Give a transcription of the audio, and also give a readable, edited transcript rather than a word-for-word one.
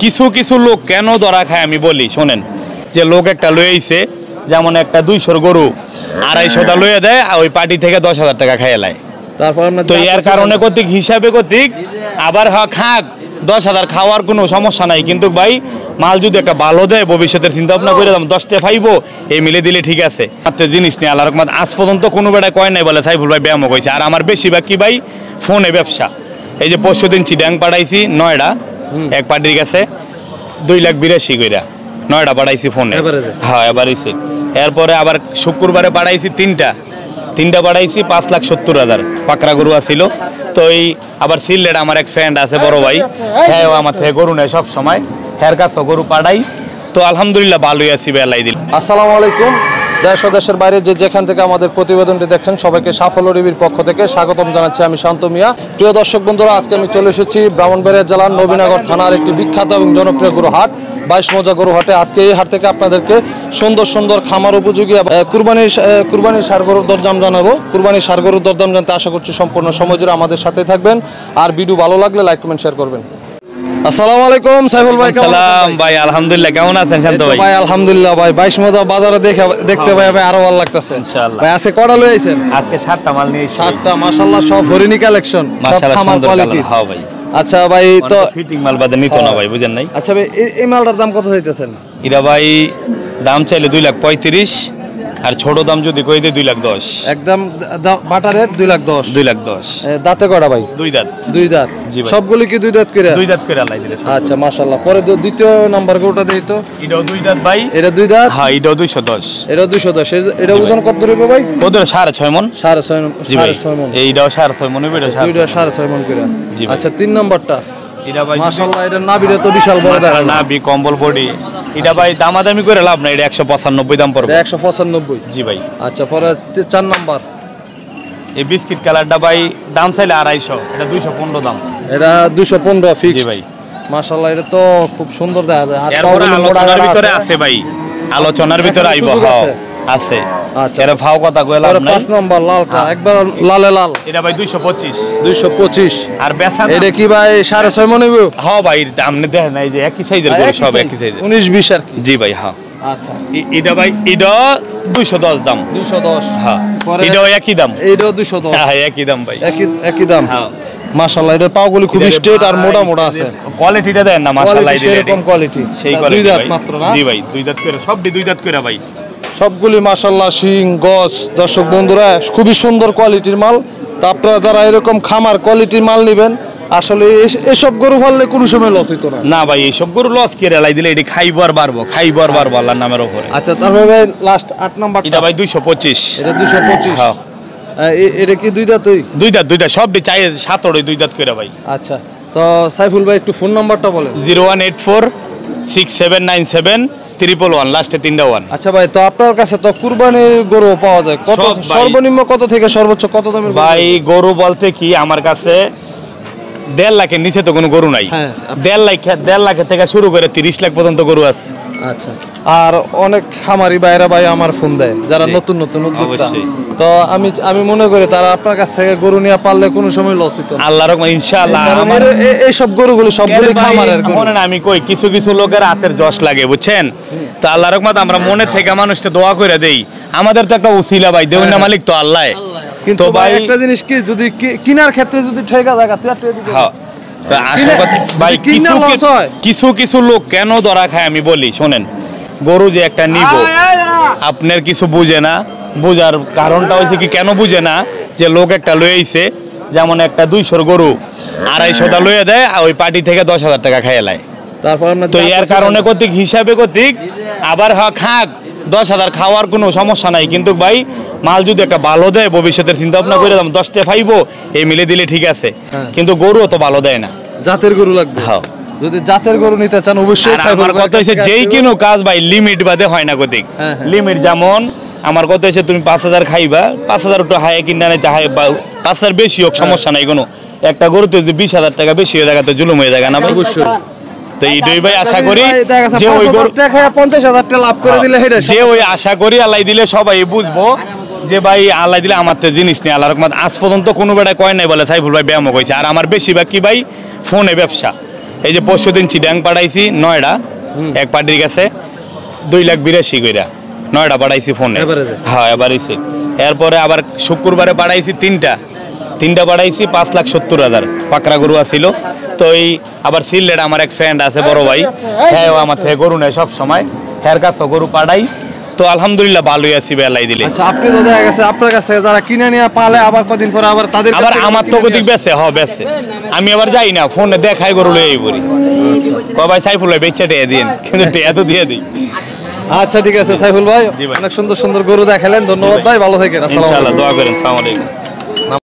কিছু কিছু লোক কেন ধরা খায় আমি বলি শোনেন, যে লোক একটা লয়ে আইছে, যেমন একটা 200 গরু 250টা লয়ে দেয়, ওই পার্টি থেকে 10,000 টাকা খাইয়ে লায়। তো এর কারণে কর্তৃক হিসাবে কর্তৃক আবার খাক 10,000 খাওয়ার কোনো সমস্যা নাই, কিন্তু ভাই মাল যদি একটা ভালো দেয় ভবিষ্যতের চিন্তা ভাবনা করে 10টা পাইবো এই মিলে দিলে ঠিক আছে। জিনিস নিয়ে আল্লাহ রহমত আজ পর্যন্ত কোনো বেড়ায় কয় নাই বলে সাইফুল ভাই ব্যায়াম কইছে। আর আমার বেশিরভাগ কি ভাই ফোনে ব্যবসা। এই যে পরশুদিন চিটাং পাঠাইছি 9টা এক পার্টির কাছে 2,82,000 কইরা 9টা পাঠাইছি ফোনে। হ্যাঁ এবারেছি। এরপরে আবার শুক্রবারে পাঠাইছি তিনটা পাঠাইছি 5,70,000 পাকড়া গরু আছিল। তো এই আবার সিলেট আমার এক ফ্রেন্ড আছে বড় ভাই, হ্যাঁ ও আমার থেকে গরু নেয় সব সময়, হ্যার কাছে গরু পাঠাই। তো আলহামদুলিল্লাহ ভালোই আছি বেলাই দিল। আসসালামু আলাইকুম। দেশ ও দেশের বাইরে যেখান থেকে আমাদের প্রতিবেদনটি দেখছেন সবাইকে সাফল্য টিভির পক্ষ থেকে স্বাগতম জানাচ্ছি। আমি শান্ত মিয়া। প্রিয় দর্শক বন্ধুরা, আজকে আমি চলে এসেছি ব্রাহ্মণবাড়িয়া জেলার নবীনগর থানার একটি বিখ্যাত এবং জনপ্রিয় গরু হাট 22 মৌজা গরু হাটে। আজকে এই হাট থেকে আপনাদেরকে সুন্দর সুন্দর খামার উপযোগী কুরবানির ষাঁড় গরুর দরদাম জানাবো। কুরবানির ষাঁড় গরুর দরদাম জানতে আশা করছি সম্পূর্ণ সময় জুড়ে আমাদের সাথে থাকবেন। আর ভিডিও ভালো লাগলে লাইক কমেন্ট শেয়ার করবেন। আসসালামু আলাইকুম সাইফুল ভাই। সালাম ভাই, আলহামদুলিল্লাহ। কেমন আছেন শান্ত ভাই? ভাই আলহামদুলিল্লাহ ভাই, 22 মৌজা বাজারে দেখতে ভাই আরো ভালো লাগতেছে ইনশাআল্লাহ। ভাই আজকে কটা লই আইছেন? আজকে 7টা মাল নিয়ে এসেছি। 7টা মাশাআল্লাহ, সব হরিণী কালেকশন, মাশাআল্লাহ সুন্দর কালার। হ্যাঁ ভাই। আচ্ছা ভাই, তো ফিটিং মাল বাদে নিত না ভাই, বুঝেন নাই? আচ্ছা ভাই, এই মালটার দাম কত চাইতেছেন? এরা ভাই দাম চাইলে 2,35,000, আর ছোট দাম যদি কই দেয় 2,10,000। একদম বাটারের 2,10,000। 2,10,000 দাঁতে কয়টা ভাই? 2 দাঁত। 2 দাঁত। জি ভাই। সবগুলি কি 2 দাঁত করে? 2 দাঁত করে আলাই দিলে। আচ্ছা মাশাআল্লাহ। পরে দ্বিতীয় নাম্বার গরুটা দেই তো। এটাও 2 দাঁত ভাই। এটা 2 দাঁত। হ্যাঁ এটাও 210। এটা 210। এটা ওজন কত ধরবে ভাই? ওদের 6.5 মণ। 6.5 মণ। এইটাও 6.5 মণ হবে। এটা 6.5 মণ করে। আচ্ছা 3 নাম্বারটা। এটা ভাই মাশাআল্লাহ, এটা নাভিটা তো বিশাল বড়। মাশাআল্লাহ নাভি কম্বল বডি। এটা ভাই দামাদামি করে লাভ নাই, এটা 195 দাম পড়বে। 195। জি ভাই। আচ্ছা পরে 4 নাম্বার। এই বিস্কিট কালারটা ভাই দাম চাইলে 250, এটা 215 দাম। এটা 215 ফিক্স। জি ভাই। মাশাআল্লাহ, এটা তো খুব সুন্দর দেখা যায়। আর আলোচনার ভিতরে আছে ভাই, আলোচনার ভিতরে আইবো। হ্যাঁ আছে। আচ্ছা এর ভাও কথা কই লাভ নাই। 5 নাম্বার লালটা একবার লালে লাল। এটা ভাই 225। 225। আর বেচা এটা কি ভাই 6.5 মণ হইবো? হ্যাঁ ভাই, আপনি দেখেন এই যে একই সাইজের গরু, সব একই সাইজের 19-20 আর কি। জি ভাই। হ্যাঁ আচ্ছা এটা ভাই এটা 210 দাম। 210। হ্যাঁ এটাও একই দাম। এটাও 210। হ্যাঁ একই দাম ভাই, একই দাম। হ্যাঁ মাশাআল্লাহ, এটার পাগুলি খুব স্ট্রেট আর মোটা মোটা আছে। কোয়ালিটিটা দেন না মাশাআল্লাহ, এরকম কোয়ালিটি। সেই 2 দাঁত মাত্র না? জি ভাই 2 দাঁত করে, সব 2 দাঁত করে ভাই। সবগুলি মাশাআল্লাহ শিং গজ। দর্শক বন্ধুরা, খুবই সুন্দর কোয়ালিটির মাল। তা আপনারা যারা এরকম খামার কোয়ালিটির মাল নেবেন, আসলে এসব গরু পাললে কোনো সময় লস হইতো না। না ভাই, এইসব গরু লস কে রেলাই দিলে এটা খাইবো আর বাড়বো আল্লাহর নামের উপরে। আচ্ছা তারপরে ভাই লাস্ট 8 নাম্বার। এটা ভাই 225। এটা 225। হ্যাঁ এটা কি 2 দাঁতই? 2 দাঁত সব চাই 7 2 দাঁত করে ভাই। আচ্ছা তো সাইফুল ভাই একটু ফোন নাম্বারটা বলেন। 01846779111 লাস্টে 3টা 1। আচ্ছা ভাই, তো আপনার কাছে তো কুরবানির গরু পাওয়া যায় কত? সর্বনিম্ন কত থেকে সর্বোচ্চ কত দামের ভাই গরু বলতে কি আমার কাছে 1.5 লাখের নিচে তো কোনো গরু নাই। 1.5 লাখের থেকে শুরু করে 30 লাখ পর্যন্ত গরু আছে। আচ্ছা, আর অনেক খামারি ভাইরা ভাই আমার ফোন দেয় যারা নতুন উদ্যোক্তা। তো আমি মনে করি তারা আপনার কাছ থেকে গরু নিয়ে পারলে কোনো সময় লস হতো না। আল্লাহর রহমতে ইনশাআল্লাহ। আমার এই সব গরুগুলো সবগুলো খামারের গরু। মনে না আমি কই কিছু লোকের হাতের যশ লাগে, বুঝছেন? তো আল্লাহর রহমতে আমরা মনে থেকে মানুষকে দোয়া করে দেই। আমাদের তো একটা উসিলা ভাই, দেউনা মালিক তো আল্লাহ। কিন্তু ভাই একটা জিনিস কি, যদি কিনার ক্ষেত্রে যদি ঠেকা জায়গা তুই একটা দিবি। হ্যাঁ তো আশা করি ভাই কিছু লোক কেন ধরা খায় আমি বলি শোনেন। গরু যে একটা নিব, আপনার কিছু বুঝে না। বুঝার কারণটা হচ্ছে কি, কেন বুঝে না, যে লোক একটা লয়ে আইছে, যেমন একটা 200 গরু 250টা লয়ে দেয়, ওই পার্টি থেকে 10,000 টাকা খাইয়ে লায়। তারপর তো এর কারণে কর্তৃক হিসাবে কর্তৃক আবার খাক 10,000 খাওয়ার কোনো সমস্যা নাই, কিন্তু ভাই মাল যদি একটা ভালো দেয় ভবিষ্যতের চিন্তা ভাবনা করে 10টা পাইবো এই মিলে দিলে ঠিক আছে। কিন্তু গরু তো ভালো দেয় না, জাতের গরু লাগবে। হ্যাঁ যদি জাতের গরু নিতে চান অবশ্যই আমার কথা হচ্ছে যেই কিনো কাজ ভাই লিমিট বাদে হয় না কর্তৃক। লিমিট যেমন আমার কথা হচ্ছে তুমি 5,000 খাইবা, 5,000 একটু হাই কিনা নাই, 5,000 বেশি হোক সমস্যা নাই কোনো। একটা গরুতে যদি 20,000 টাকা বেশি হয়ে যায় তো জুলুম হয়ে যায় না ভাই? অবশ্যই। তো এই দুই ভাই আশা করি যে ওই গরু 50,000 টাকা লাভ করে দিলে হেডে যে ওই আশা করি আল্লাহ দিলে সবাই বুঝবো যে ভাই আল্লাহ দিলে আমার তো জিনিস নেই। আল্লাহর রহমত আজ পর্যন্ত কোনো বেড়ায় কয় নাই বলে সাইফুল ভাই ব্যায়াম কইছে। আর আমার বেশিরভাগ কি ভাই ফোনে ব্যবসা। এই যে পরশুদিন চিটাং পাঠাইছি 9টা এক পার্টির কাছে 2,82,000 কইরা 9টা পাঠাইছি ফোনে। হ্যাঁ এবারেছি। এরপরে আবার শুক্রবারে পাঠাইছি 3টা পাঠাইছি 5,70,000 পাকড়া গরু আছিল। তো এই আবার সিলেট আমার এক ফ্রেন্ড আছে বড় ভাই, হ্যাঁ ও আমার থেকে গরু নেয় সব সময়, হ্যার কাছে গরু পাঠাই। তো আলহামদুলিল্লাহ ভালোই আছি বেলাই দিলে। আচ্ছা আপনি তো দেখা গেছে আপনার কাছে যারা কিনে নিয়ে পালে আবার কদিন পরে আবার তাদের আবার আমার তো গতিক বেচে বেচে, আমি আবার যাই না, ফোনে দেখাই গরু লই পড়ি। বাবা সাইফুল ভাই বেচা টিয়া দিন, কিন্তু টিয়া তো দিয়ে দিই। আচ্ছা ঠিক আছে সাইফুল ভাই, অনেক সুন্দর সুন্দর গরু দেখালেন, ধন্যবাদ ভাই, ভালো থাকেন। ইনশাআল্লাহ দোয়া করেন। আসসালামু আলাইকুম।